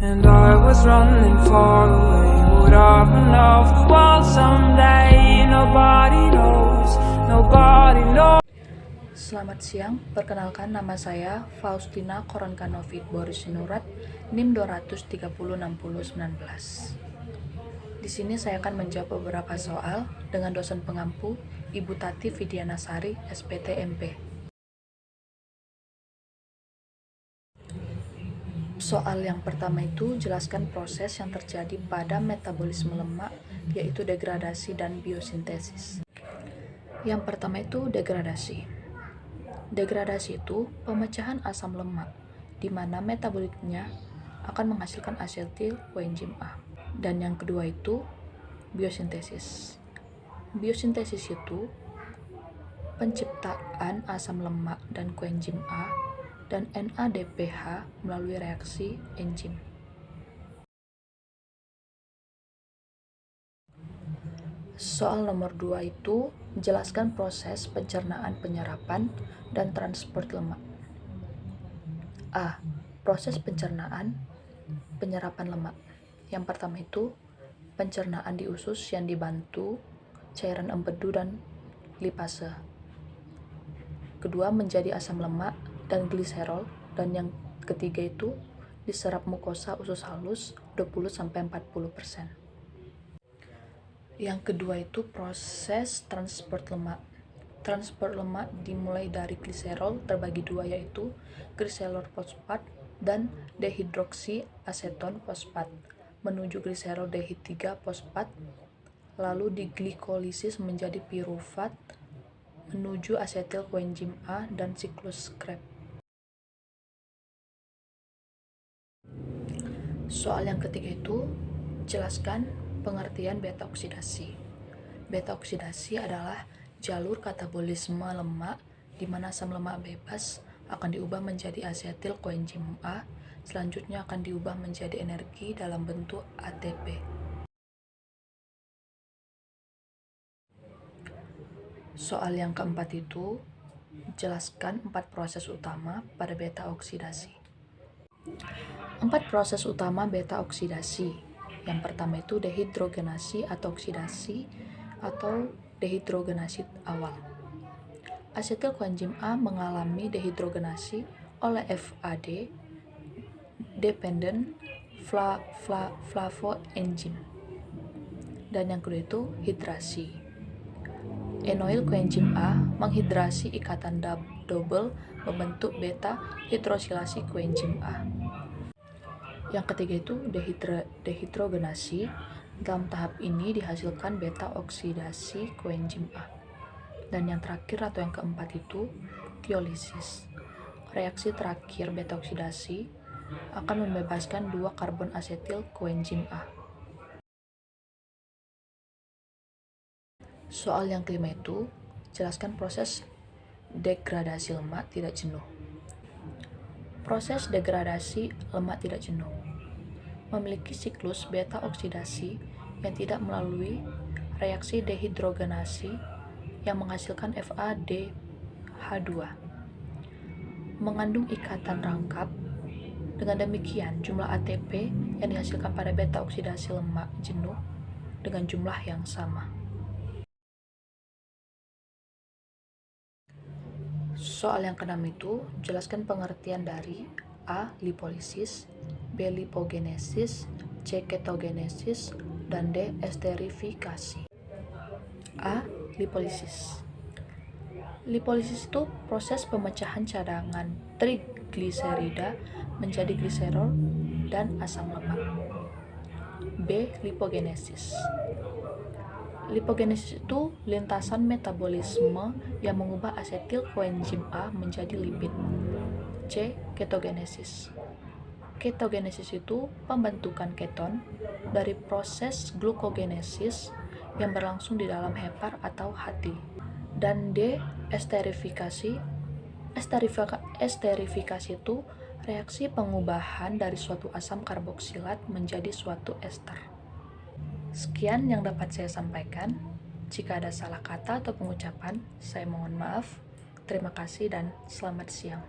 And I was running far away. Would I run off the world someday? Nobody knows, nobody knows. Selamat siang, perkenalkan nama saya Faustina Koronkanovit Boris Sinurat, NIM 2306019. Di sini saya akan menjawab beberapa soal dengan dosen pengampu Ibu Tati Vidianasari, SPT MP. Soal yang pertama itu jelaskan proses yang terjadi pada metabolisme lemak, yaitu degradasi dan biosintesis. Yang pertama itu degradasi. Degradasi itu pemecahan asam lemak, di mana metabolitnya akan menghasilkan asetil koenzim A. Dan yang kedua itu biosintesis. Biosintesis itu penciptaan asam lemak dan koenzim A dan NADPH melalui reaksi enzim. Soal nomor 2 itu jelaskan proses pencernaan, penyerapan, dan transport lemak. A. Proses pencernaan, penyerapan lemak. Yang pertama itu pencernaan di usus yang dibantu cairan empedu dan lipase. Kedua, menjadi asam lemak dan gliserol, dan yang ketiga itu diserap mukosa usus halus 20-40%. Yang kedua itu proses transport lemak. Transport lemak dimulai dari gliserol terbagi dua, yaitu gliserol fosfat dan dehidroksi aseton fosfat menuju gliserol dehid 3 fosfat, lalu diglikolisis menjadi pirufat menuju asetil koenzim A dan siklus Krebs. Soal yang ketiga itu jelaskan pengertian beta oksidasi. Beta oksidasi adalah jalur katabolisme lemak di mana asam lemak bebas akan diubah menjadi asetil koenzim A, selanjutnya akan diubah menjadi energi dalam bentuk ATP. Soal yang keempat itu jelaskan 4 proses utama pada beta oksidasi. 4 proses utama beta oksidasi. Yang pertama itu dehidrogenasi atau oksidasi atau dehidrogenasi awal. Asetil koenzim A mengalami dehidrogenasi oleh FAD dependent flavoenzim. Dan yang kedua itu hidrasi. Enoil koenzim A menghidrasi ikatan double membentuk beta hidrosilasi koenzim A. Yang ketiga itu dehidrogenasi. Dalam tahap ini dihasilkan beta oksidasi koenzim A. Dan yang terakhir atau yang keempat itu tiolisis. Reaksi terakhir beta oksidasi akan membebaskan 2 karbon asetil koenzim A. Soal yang kelima itu jelaskan proses degradasi lemak tidak jenuh. Proses degradasi lemak tidak jenuh memiliki siklus beta oksidasi yang tidak melalui reaksi dehidrogenasi yang menghasilkan FADH2. Mengandung ikatan rangkap. Dengan demikian, jumlah ATP yang dihasilkan pada beta oksidasi lemak jenuh dengan jumlah yang sama. Soal yang keenam itu jelaskan pengertian dari A. Lipolisis, B. Lipogenesis, C. Ketogenesis, dan D. esterifikasi. A. Lipolisis. Lipolisis itu proses pemecahan cadangan trigliserida menjadi gliserol dan asam lemak. B. Lipogenesis. Lipogenesis itu lintasan metabolisme yang mengubah asetil koenzim A menjadi lipid. C. Ketogenesis. Ketogenesis itu pembentukan keton dari proses glukogenesis yang berlangsung di dalam hepar atau hati. Dan D. Esterifikasi. Esterifikasi itu reaksi pengubahan dari suatu asam karboksilat menjadi suatu ester. Sekian yang dapat saya sampaikan. Jika ada salah kata atau pengucapan, saya mohon maaf. Terima kasih dan selamat siang.